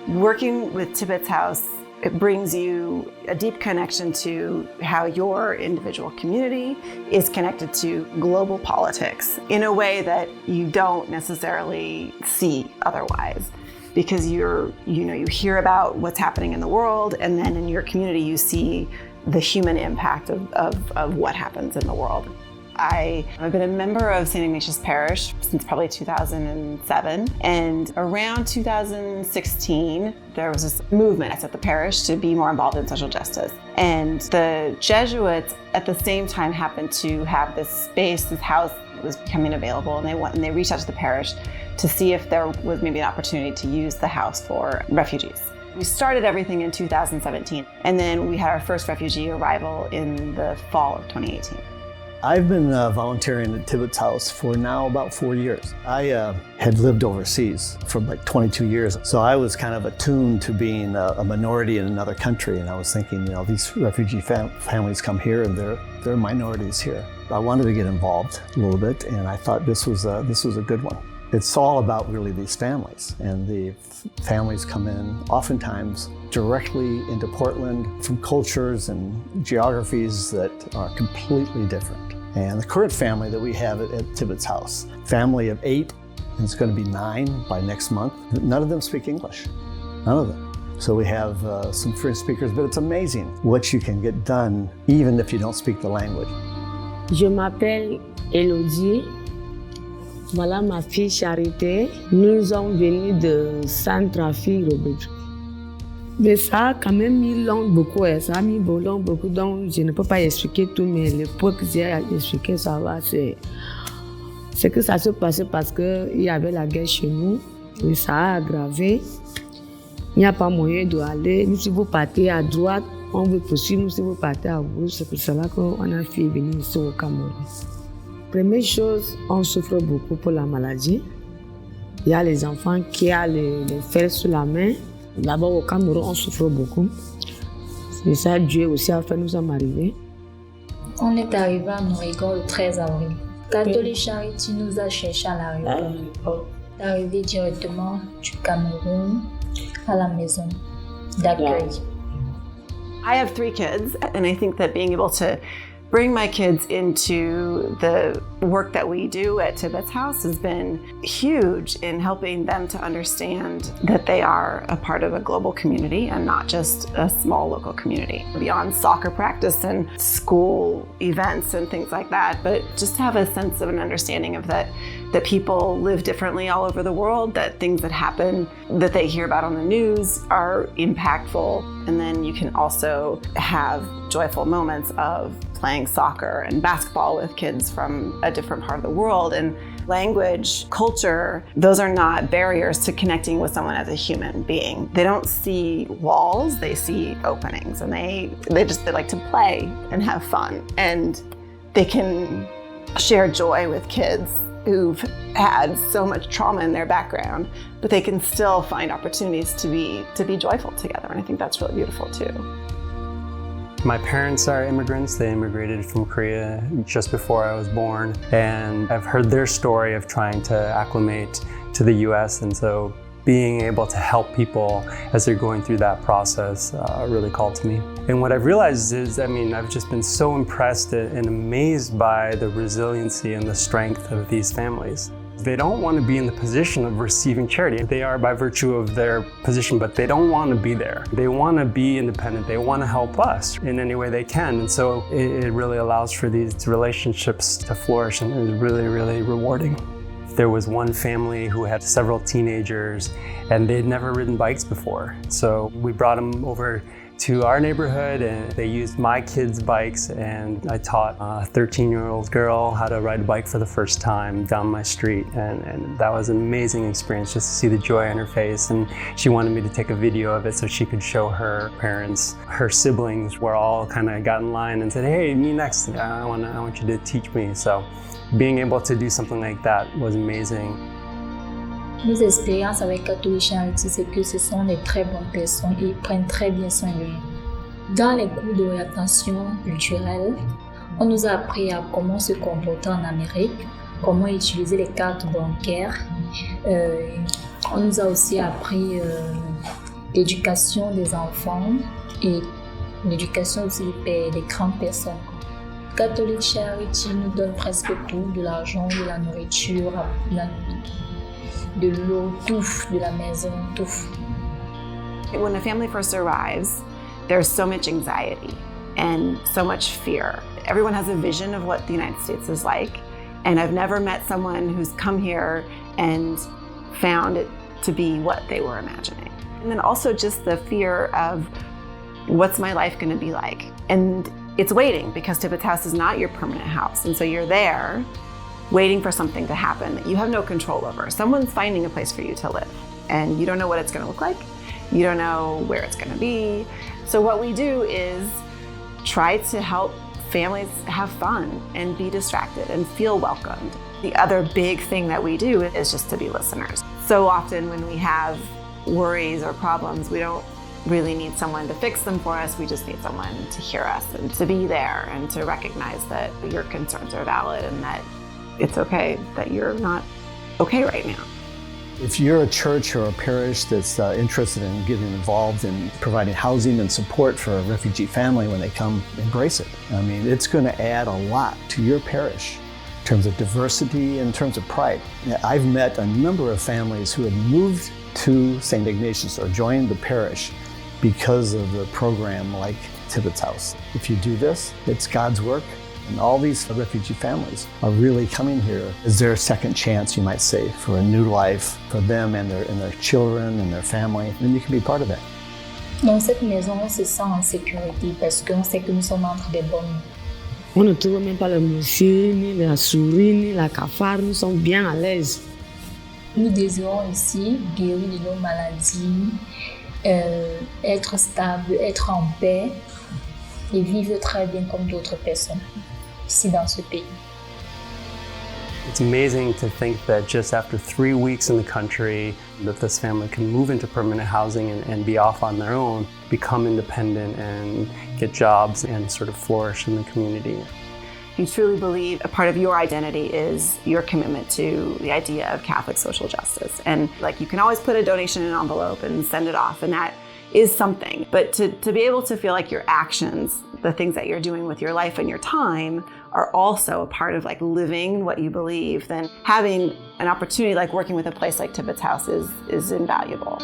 Working with Tibbetts House, it brings you a deep connection to how your individual community is connected to global politics in a way that you don't necessarily see otherwise. Because you hear about what's happening in the world, and then in your community you see the human impact of what happens in the world. I've been a member of St. Ignatius Parish since probably 2007, and around 2016 there was this movement at the parish to be more involved in social justice. And the Jesuits at the same time happened to have this space, this house was becoming available, and they reached out to the parish to see if there was maybe an opportunity to use the house for refugees. We started everything in 2017, and then we had our first refugee arrival in the fall of 2018. I've been volunteering at Tibbetts House for now about 4 years. I had lived overseas for like 22 years, so I was kind of attuned to being a minority in another country, and I was thinking, these refugee families come here and they're minorities here. I wanted to get involved a little bit, and I thought this was a good one. It's all about really these families, and the families come in oftentimes directly into Portland from cultures and geographies that are completely different. And the current family that we have at Tibbetts House, family of 8, and it's going to be 9 by next month. None of them speak English, none of them. So we have some French speakers, but it's amazing what you can get done even if you don't speak the language. Je m'appelle Elodie. Voilà ma fille Charité. Nous sommes venus de Centrafrique. Mais ça a quand même mis long beaucoup, ça a mis long beaucoup, donc je ne peux pas expliquer tout, mais le peu que j'ai expliqué, ça va, c'est que ça se passait parce qu'il y avait la guerre chez nous, et ça a aggravé. Il n'y a pas moyen d'aller, si vous partez à droite, on veut poursuivre, si vous partez à gauche, c'est pour cela qu'on a fait venir ici au Cameroun. Première chose, on souffre beaucoup pour la maladie. Il y a les enfants qui ont les fers sur la main. Là-bas au Cameroun, on souffre beaucoup. C'est ça, Dieu aussi a fait nous en arriver. On est arrivé en Oregon le 13 avril. Catholic Charities nous a cherché à l'aéroport. D'arriver directement du Cameroun à la maison d'accueil. I have 3 kids, and I think that being able to bring my kids into the work that we do at Tibbetts House has been huge in helping them to understand that they are a part of a global community and not just a small local community. Beyond soccer practice and school events and things like that, but just to have a sense of an understanding of that people live differently all over the world, that things that happen that they hear about on the news are impactful. And then you can also have joyful moments of playing soccer and basketball with kids from a different part of the world. And language, culture, those are not barriers to connecting with someone as a human being. They don't see walls, they see openings, and they like to play and have fun. And they can share joy with kids who've had so much trauma in their background, but they can still find opportunities to be joyful together. And I think that's really beautiful too. My parents are immigrants. They immigrated from Korea just before I was born, and I've heard their story of trying to acclimate to the US, and so being able to help people as they're going through that process really called to me. And what I've realized is, I've just been so impressed and amazed by the resiliency and the strength of these families. They don't want to be in the position of receiving charity. They are by virtue of their position, but they don't want to be there. They want to be independent. They want to help us in any way they can. And so it really allows for these relationships to flourish, and it was really, really rewarding. There was one family who had several teenagers, and they'd never ridden bikes before. So we brought them over to our neighborhood, and they used my kids' bikes, and I taught a 13-year-old girl how to ride a bike for the first time down my street, and that was an amazing experience just to see the joy on her face. And she wanted me to take a video of it so she could show her parents. Her siblings were all kind of got in line and said, "Hey, me next, I want you to teach me." So being able to do something like that was amazing. Mes expériences avec Catholic Charities, c'est que ce sont des très bonnes personnes et ils prennent très bien soin de nous. Dans les cours d'orientation culturelle, on nous a appris à comment se comporter en Amérique, comment utiliser les cartes bancaires. On nous a aussi appris l'éducation des enfants et l'éducation aussi des grandes personnes. Catholic Charity nous donne presque tout, de l'argent, de la nourriture, de l'eau, tout, de la maison, tout. When a family first arrives, there's so much anxiety and so much fear. Everyone has a vision of what the United States is like, and I've never met someone who's come here and found it to be what they were imagining. And then also just the fear of what's my life going to be like? And it's waiting, because Tibbetts House is not your permanent house. And so you're there waiting for something to happen that you have no control over. Someone's finding a place for you to live, and you don't know what it's going to look like. You don't know where it's going to be. So what we do is try to help families have fun and be distracted and feel welcomed. The other big thing that we do is just to be listeners. So often when we have worries or problems, we don't really need someone to fix them for us. We just need someone to hear us and to be there and to recognize that your concerns are valid and that it's okay that you're not okay right now. If you're a church or a parish that's interested in getting involved in providing housing and support for a refugee family when they come, embrace it. I mean, it's going to add a lot to your parish in terms of diversity, in terms of pride. I've met a number of families who had moved to St. Ignatius or joined the parish because of the program like Tibbetts House. If you do this, it's God's work. And all these refugee families are really coming here as their second chance, you might say, for a new life for them and their children and their family. And you can be part of that. Dans cette maison, on se sent en sécurité parce qu'on sait que nous sommes entre des bonnes mains. On ne trouve même pas le monsieur, ni la souris, ni la cafard. Nous sommes bien à l'aise. Nous désirons ici guérir de nos maladies, être stable, être en paix et vivre très bien comme d'autres personnes ici dans ce pays. It's amazing to think that just after 3 weeks in the country, that this family can move into permanent housing and be off on their own, become independent and get jobs and sort of flourish in the community. You truly believe a part of your identity is your commitment to the idea of Catholic social justice. And like, you can always put a donation in an envelope and send it off, and that is something. But to be able to feel like your actions, the things that you're doing with your life and your time, are also a part of like living what you believe, then having an opportunity like working with a place like Tibbetts House is invaluable.